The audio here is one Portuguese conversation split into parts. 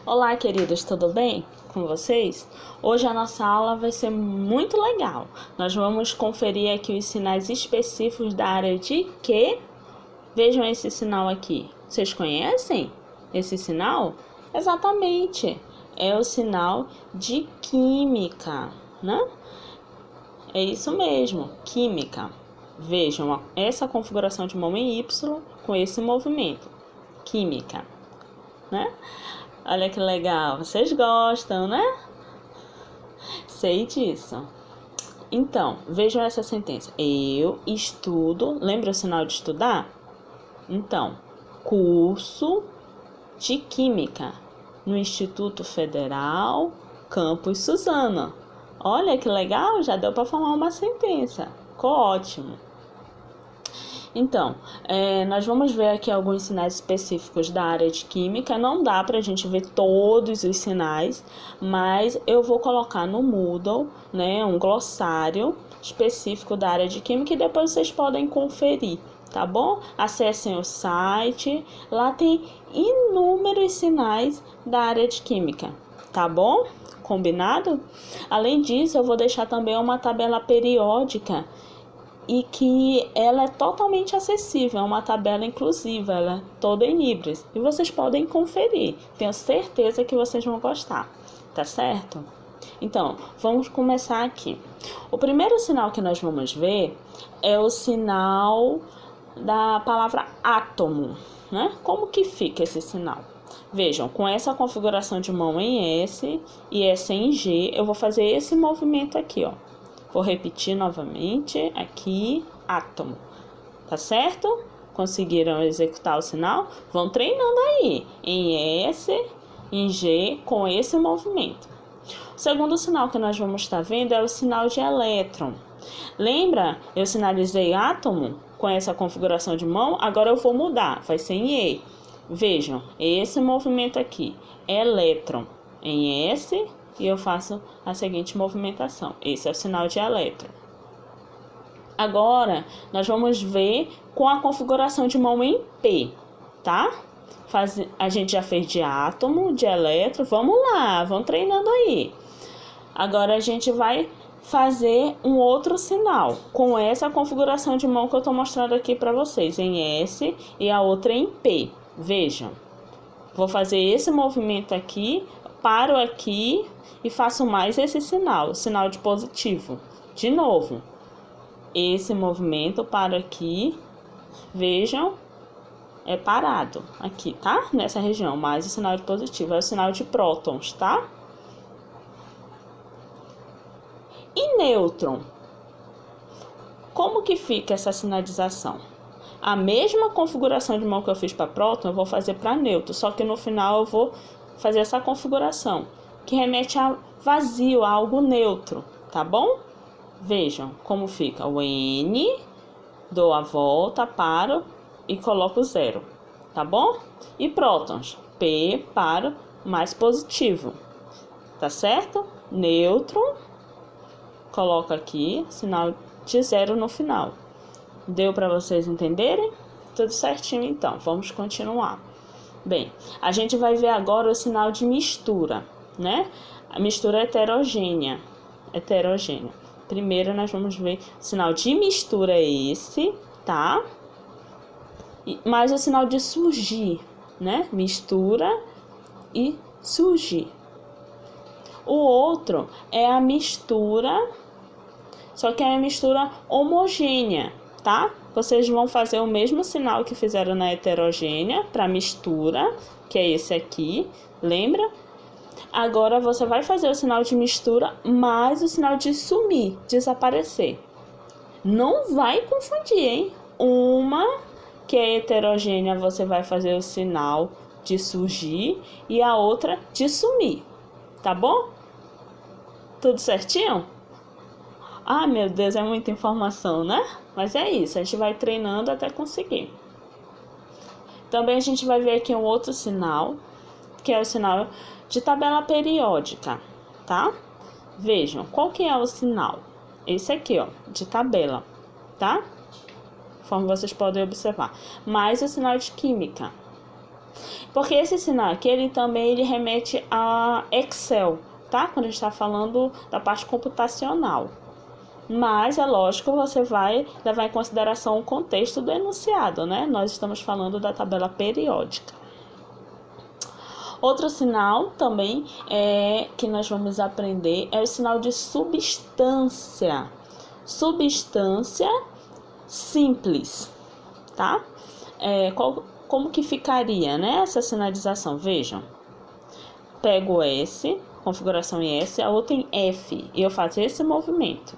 Olá, queridos, tudo bem com vocês? Hoje a nossa aula vai ser muito legal. Nós vamos conferir aqui os sinais específicos da área de quê? Vejam esse sinal aqui. Vocês conhecem esse sinal? Exatamente. É o sinal de química, né? É isso mesmo, química. Vejam essa configuração de mão em Y com esse movimento. Química, né? Olha que legal, vocês gostam, né? Sei disso. Então, vejam essa sentença. Eu estudo, lembra o sinal de estudar? Então, curso de Química no Instituto Federal Campus Suzano. Olha que legal, já deu para formar uma sentença. Ficou ótimo. Então, nós vamos ver aqui alguns sinais específicos da área de Química. Não dá para a gente ver todos os sinais, mas eu vou colocar no Moodle, né, um glossário específico da área de Química e depois vocês podem conferir, tá bom? Acessem o site, lá tem inúmeros sinais da área de Química, tá bom? Combinado? Além disso, eu vou deixar também uma tabela periódica e que ela é totalmente acessível, é uma tabela inclusiva, ela é toda em Libras. E vocês podem conferir, tenho certeza que vocês vão gostar, tá certo? Então, vamos começar aqui. O primeiro sinal que nós vamos ver é o sinal da palavra átomo, né? Como que fica esse sinal? Vejam, com essa configuração de mão em S e S em G, eu vou fazer esse movimento aqui, ó. Vou repetir novamente aqui, átomo, tá certo? Conseguiram executar o sinal? Vão treinando aí, em S, em G, com esse movimento. O segundo sinal que nós vamos estar vendo é o sinal de elétron. Lembra? Eu sinalizei átomo com essa configuração de mão, agora eu vou mudar, vai ser em E. Vejam, esse movimento aqui, elétron, em S, e eu faço a seguinte movimentação. Esse é o sinal de elétron. Agora, nós vamos ver com a configuração de mão em P, tá? A gente já fez de átomo, de elétron. Vamos lá, vão treinando aí. Agora, a gente vai fazer um outro sinal com essa configuração de mão que eu estou mostrando aqui para vocês, em S e a outra em P. Vejam, vou fazer esse movimento aqui, paro aqui e faço mais esse sinal, sinal de positivo. De novo, esse movimento, paro aqui, vejam, é parado aqui, tá? Nessa região, mais o sinal de positivo, é o sinal de prótons, tá? E nêutron? Como que fica essa sinalização? A mesma configuração de mão que eu fiz para próton, eu vou fazer para nêutron, só que no final eu vou fazer essa configuração, que remete a vazio, a algo neutro, tá bom? Vejam como fica o N, dou a volta, paro e coloco zero, tá bom? E prótons, P, paro, mais positivo, tá certo? Nêutron, coloco aqui, sinal de zero no final. Deu para vocês entenderem? Tudo certinho, então. Vamos continuar. Bem, a gente vai ver agora o sinal de mistura, né? A mistura heterogênea. Primeiro, nós vamos ver o sinal de mistura esse, tá? Mais o sinal de surgir, né? Mistura e surgir. O outro é a mistura, só que é a mistura homogênea, tá? Vocês vão fazer o mesmo sinal que fizeram na heterogênea para mistura, que é esse aqui, lembra? Agora você vai fazer o sinal de mistura mais o sinal de sumir, desaparecer. Não vai confundir, hein? Uma que é heterogênea, você vai fazer o sinal de surgir e a outra de sumir, tá bom? Tudo certinho? Ah, meu Deus, é muita informação, né? Mas é isso, a gente vai treinando até conseguir. Também a gente vai ver aqui um outro sinal, que é o sinal de tabela periódica, tá? Vejam, qual que é o sinal? Esse aqui, ó, de tabela, tá? Conforme vocês podem observar. Mais o sinal de química. Porque esse sinal aqui, ele remete a Excel, tá? Quando a gente está falando da parte computacional. Mas é lógico, você vai levar em consideração o contexto do enunciado, né? Nós estamos falando da tabela periódica. Outro sinal também que nós vamos aprender é o sinal de substância. Substância simples, tá? Como que ficaria, né, essa sinalização? Vejam, pego S, configuração em S, a outra em F, e eu faço esse movimento.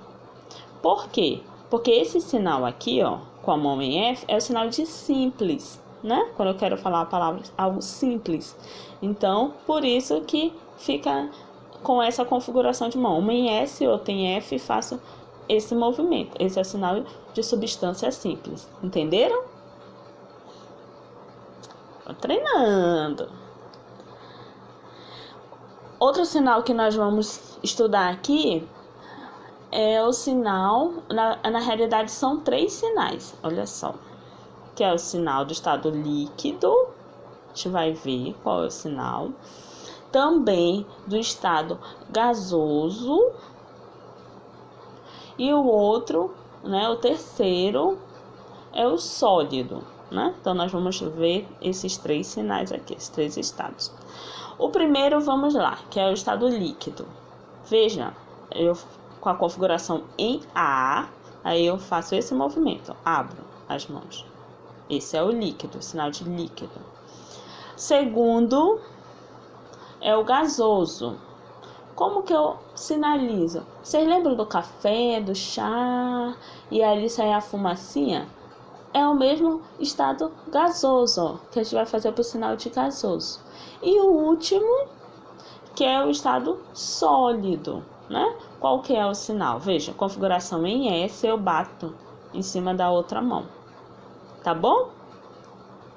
Por quê? Porque esse sinal aqui, ó, com a mão em F, é o sinal de simples, né? Quando eu quero falar a palavra algo simples. Então, por isso que fica com essa configuração de mão. Uma em S, outra em F, faço esse movimento. Esse é o sinal de substância simples. Entenderam? Tô treinando. Outro sinal que nós vamos estudar aqui é o sinal, na realidade são 3 sinais, olha só, que é o sinal do estado líquido, a gente vai ver qual é o sinal, também do estado gasoso, e o outro, né, o terceiro, é o sólido, né? Então, nós vamos ver esses 3 sinais aqui, esses 3 estados. O primeiro, vamos lá, que é o estado líquido. Veja, eu com a configuração em A, aí eu faço esse movimento, ó, abro as mãos. Esse é o líquido, o sinal de líquido. Segundo é o gasoso. Como que eu sinalizo? Vocês lembram do café, do chá, e ali sai a fumacinha? É o mesmo estado gasoso, ó, que a gente vai fazer para o sinal de gasoso. E o último, que é o estado sólido, né? Qual que é o sinal? Veja, configuração em S, eu bato em cima da outra mão. Tá bom?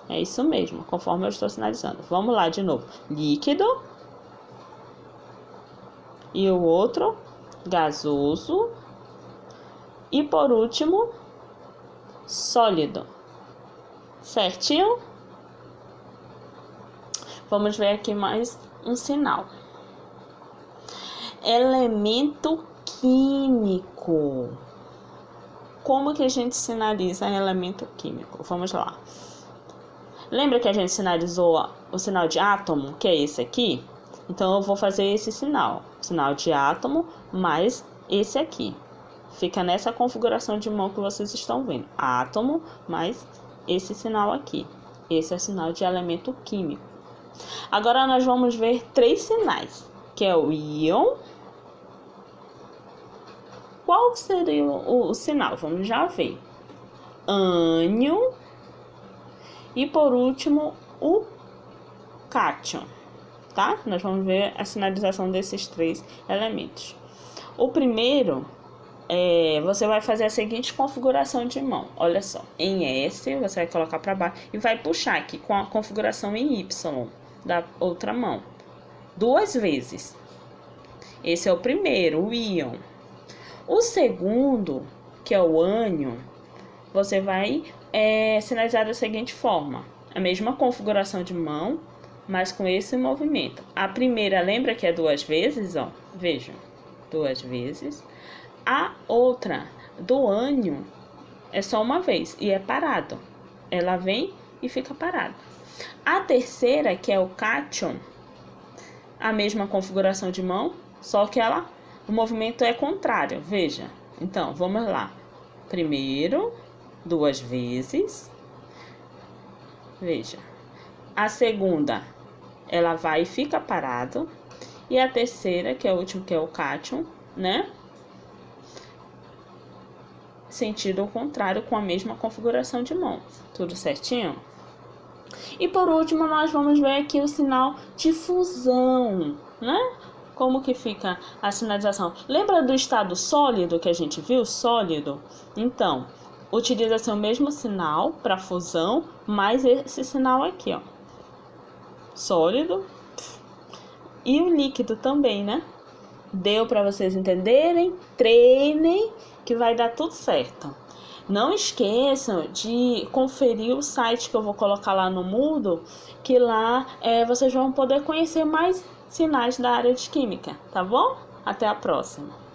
É isso mesmo, conforme eu estou sinalizando. Vamos lá de novo. Líquido. E o outro, gasoso. E por último, sólido. Certinho? Vamos ver aqui mais um sinal. Elemento químico. Como que a gente sinaliza elemento químico? Vamos lá. Lembra que a gente sinalizou o sinal de átomo, que é esse aqui? Então, eu vou fazer esse sinal. Sinal de átomo mais esse aqui. Fica nessa configuração de mão que vocês estão vendo. Átomo mais esse sinal aqui. Esse é o sinal de elemento químico. Agora, nós vamos ver 3 sinais, que é o íon. Qual seria o sinal? Vamos já ver. Ânion. E por último, o cátion. Tá? Nós vamos ver a sinalização desses 3 elementos. O primeiro, você vai fazer a seguinte configuração de mão. Olha só, em S, você vai colocar para baixo e vai puxar aqui com a configuração em Y da outra mão. 2 vezes. Esse é o primeiro, o íon. O segundo, que é o ânion, você vai sinalizar da seguinte forma. A mesma configuração de mão, mas com esse movimento. A primeira, lembra que é 2 vezes, ó? Vejam, 2 vezes. A outra, do ânion, é só uma vez e é parado. Ela vem e fica parada. A terceira, que é o cátion, a mesma configuração de mão, só que o movimento é contrário, veja. Então, vamos lá. Primeiro, 2 vezes. Veja. A segunda, ela vai e fica parado. E a terceira, que é o último, que é o cátion, né? Sentido ao contrário, com a mesma configuração de mão. Tudo certinho? E por último, nós vamos ver aqui o sinal de fusão, né? Como que fica a sinalização? Lembra do estado sólido que a gente viu? Sólido? Então, utiliza-se o mesmo sinal para fusão, mais esse sinal aqui, ó. Sólido. E o líquido também, né? Deu para vocês entenderem? Treinem, que vai dar tudo certo. Não esqueçam de conferir o site que eu vou colocar lá no Moodle, que lá vocês vão poder conhecer mais sinais da área de Química, tá bom? Até a próxima!